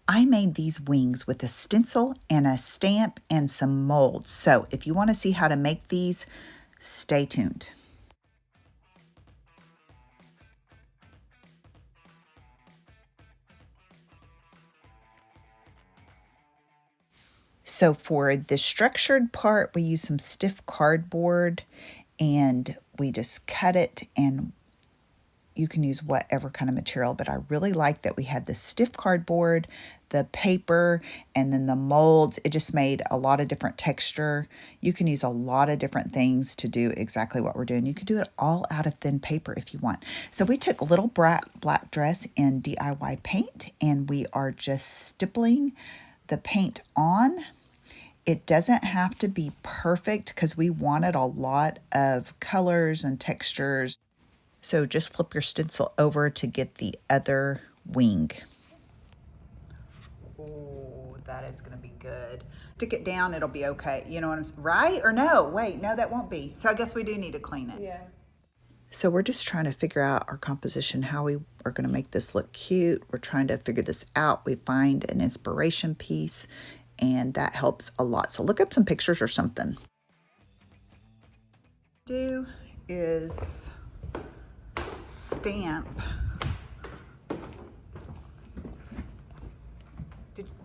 I made these wings with a stencil and a stamp and some molds. So if you want to see how to make these, stay tuned. So for the structured part, we use some stiff cardboard and we just cut it, and you can use whatever kind of material, but I really like that we had the stiff cardboard, the paper, and then the molds. It just made a lot of different texture. You can use a lot of different things to do exactly what we're doing. You can do it all out of thin paper if you want. So we took Little Black Dress in DIY paint, and we are just stippling the paint on. It doesn't have to be perfect because we wanted a lot of colors and textures. So just flip your stencil over to get the other wing. Oh, that is going to be good. Stick it down, it'll be okay. You know what I'm saying? Right? Or no? Wait, no, that won't be. So I guess we do need to clean it. Yeah. So we're just trying to figure out our composition, how we are going to make this look cute. We're trying to figure this out. We find an inspiration piece, and that helps a lot. So look up some pictures or something. Do is stamp.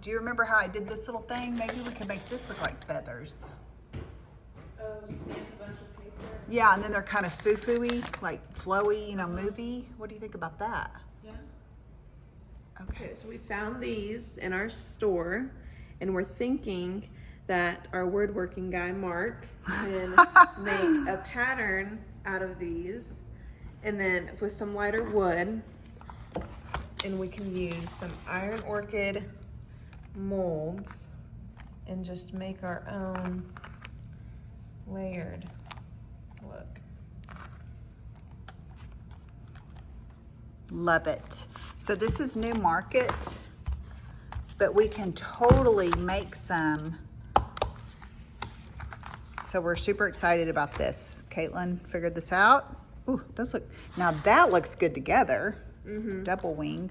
Do you remember how I did this little thing? Maybe we could make this look like feathers. Oh, stamp a bunch of paper. Yeah, and then they're kind of foo-foo-y, like flowy, you know, movie. What do you think about that? Yeah. Okay. Okay, so we found these in our store, and we're thinking that our woodworking guy, Mark, can make a pattern out of these, and then with some lighter wood, and we can use some iron orchid molds and just make our own layered look. Love it. So this is New Market, but we can totally make some. So we're super excited about this. Caitlin figured this out. Ooh, those look, now that looks good together. Mm-hmm. Double wing.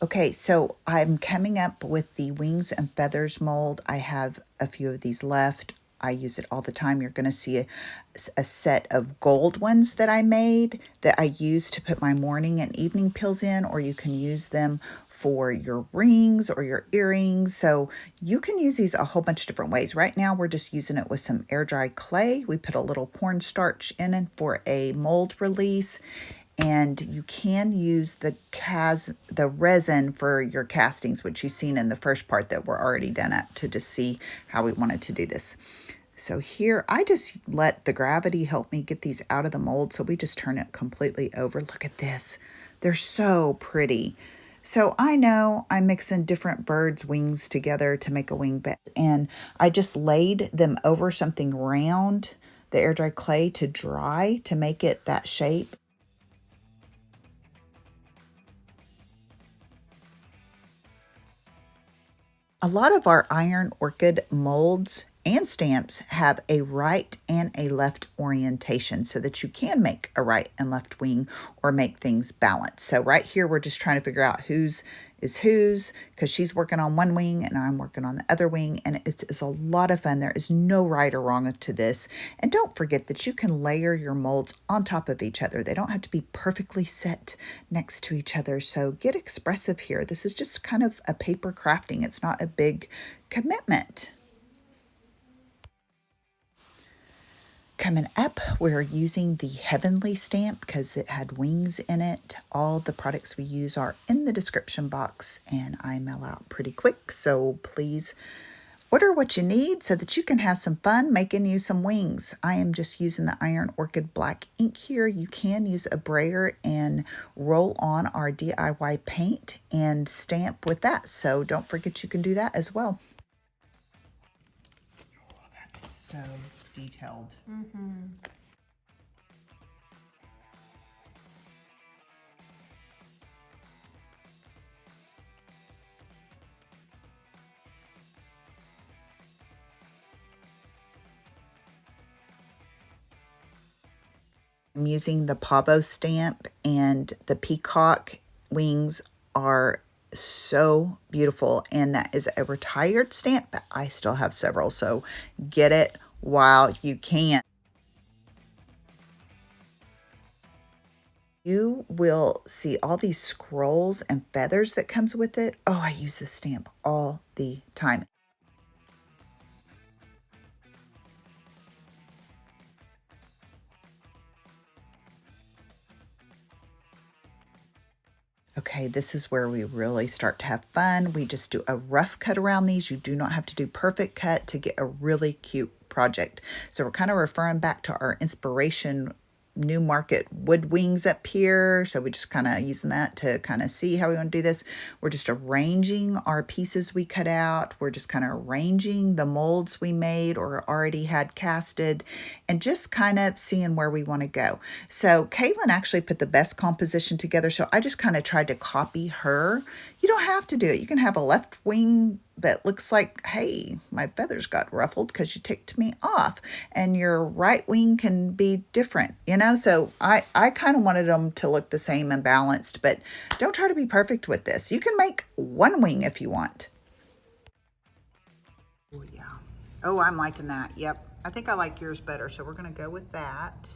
Okay, so I'm coming up with the wings and feathers mold. I have a few of these left. I use it all the time. You're going to see a set of gold ones that I made that I use to put my morning and evening pills in, or you can use them for your rings or your earrings. So you can use these a whole bunch of different ways. Right now, we're just using it with some air dry clay. We put a little cornstarch in it for a mold release. And you can use the resin for your castings, which you've seen in the first part that we're already done up, to just see how we wanted to do this. So here, I just let the gravity help me get these out of the mold. So we just turn it completely over. Look at this. They're so pretty. So I know I'm mixing different birds' wings together to make a wing bed. And I just laid them over something round, the air dry clay, to dry to make it that shape. A lot of our iron orchid molds and stamps have a right and a left orientation so that you can make a right and left wing or make things balanced. So right here, we're just trying to figure out whose is whose, because she's working on one wing and I'm working on the other wing, and it's a lot of fun. There is no right or wrong to this. And don't forget that you can layer your molds on top of each other. They don't have to be perfectly set next to each other. So get expressive here. This is just kind of a paper crafting. It's not a big commitment. Coming up, we're using the Heavenly stamp because it had wings in it. All the products we use are in the description box, and I mail out pretty quick. So please order what you need so that you can have some fun making you some wings. I am just using the Iron Orchid black ink here. You can use a brayer and roll on our DIY paint and stamp with that. So don't forget you can do that as well. Oh, that's so detailed. Mm-hmm. I'm using the pavo stamp, and the peacock wings are so beautiful, and that is a retired stamp, but I still have several, so get it while you can. You will see all these scrolls and feathers that comes with it. Oh, I use this stamp all the time. Okay, this is where we really start to have fun. We just do a rough cut around these. You do not have to do perfect cut to get a really cute project. So we're kind of referring back to our inspiration new market wood wings up here. So we just kind of using that to kind of see how we want to do this. We're just arranging our pieces we cut out. We're just kind of arranging the molds we made or already had casted, and just kind of seeing where we want to go. So Caitlin actually put the best composition together. So I just kind of tried to copy her. You don't have to do it. You can have a left wing that looks like, hey, my feathers got ruffled because you ticked me off. And your right wing can be different, you know? So I kind of wanted them to look the same and balanced, but don't try to be perfect with this. You can make one wing if you want. Oh, yeah. Oh, I'm liking that. Yep. I think I like yours better, so we're going to go with that.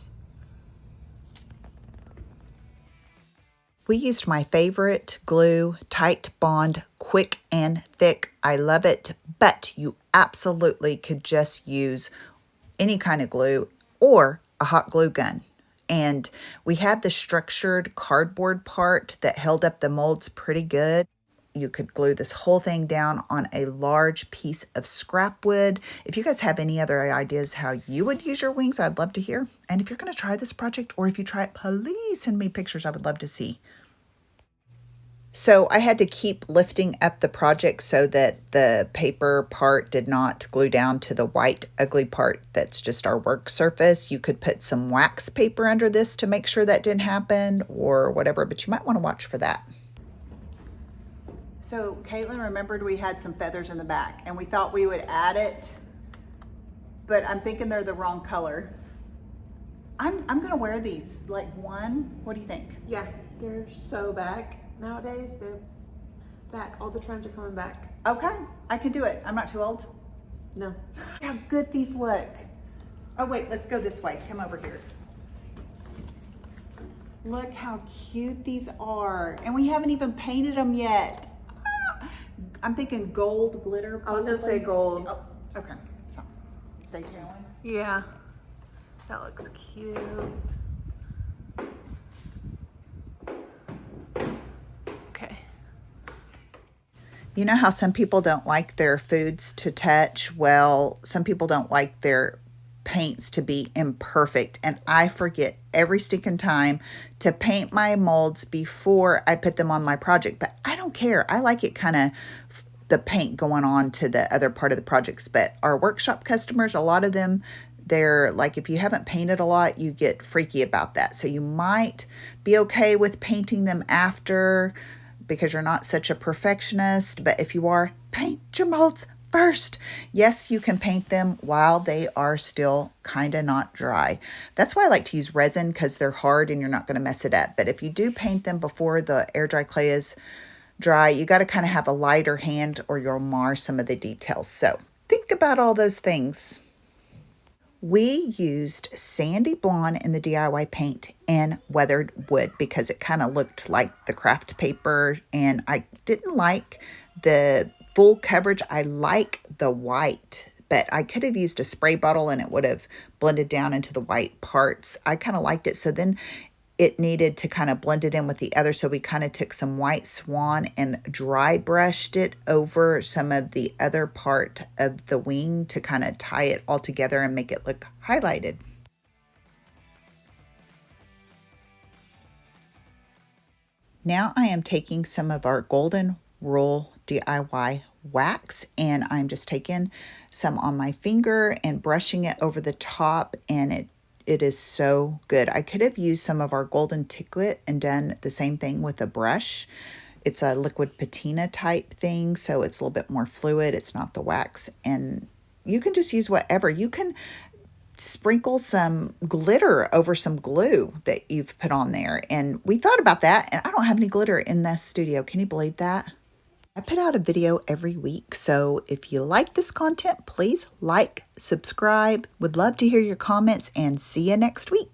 We used my favorite glue, Tight Bond, quick and thick. I love it, but you absolutely could just use any kind of glue or a hot glue gun. And we had the structured cardboard part that held up the molds pretty good. You could glue this whole thing down on a large piece of scrap wood. If you guys have any other ideas how you would use your wings, I'd love to hear. And if you're going to try this project, or if you try it, please send me pictures. I would love to see. So I had to keep lifting up the project so that the paper part did not glue down to the white ugly part that's just our work surface. You could put some wax paper under this to make sure that didn't happen or whatever, but you might want to watch for that. So Caitlin remembered we had some feathers in the back and we thought we would add it, but I'm thinking they're the wrong color. I'm gonna wear these, like one. What do you think? Yeah, they're so back. Nowadays, they're back. All the trends are coming back. Okay, I can do it. I'm not too old. No. How good these look. Oh wait, let's go this way. Come over here. Look how cute these are. And we haven't even painted them yet. I'm thinking gold glitter possibly. I was gonna say gold. Oh, okay, so stay tuned. Yeah, that looks cute. Okay. You know how some people don't like their foods to touch? Well, some people don't like their paints to be imperfect, and I forget every stinking time to paint my molds before I put them on my project, but I don't care. I like it kind of the paint going on to the other part of the projects, but our workshop customers, a lot of them, they're like, if you haven't painted a lot, you get freaky about that. So you might be okay with painting them after because you're not such a perfectionist, but if you are, paint your molds first. Yes, you can paint them while they are still kind of not dry. That's why I like to use resin, because they're hard and you're not going to mess it up. But if you do paint them before the air dry clay is dry, you got to kind of have a lighter hand or you'll mar some of the details. So think about all those things. We used sandy blonde in the DIY paint and weathered wood because it kind of looked like the craft paper, and I didn't like the full coverage. I like the white, but I could have used a spray bottle and it would have blended down into the white parts. I kind of liked it. So then it needed to kind of blend it in with the other. So we kind of took some white swan and dry brushed it over some of the other part of the wing to kind of tie it all together and make it look highlighted. Now I am taking some of our Golden Rule DIY wax, and I'm just taking some on my finger and brushing it over the top, and it is so good. I could have used some of our golden ticklet and done the same thing with a brush. It's a liquid patina type thing, so it's a little bit more fluid. It's not the wax, and you can just use whatever. You can sprinkle some glitter over some glue that you've put on there. And we thought about that, and I don't have any glitter in this studio. Can you believe that? I put out a video every week, so if you like this content, please like, subscribe. Would love to hear your comments, and see you next week.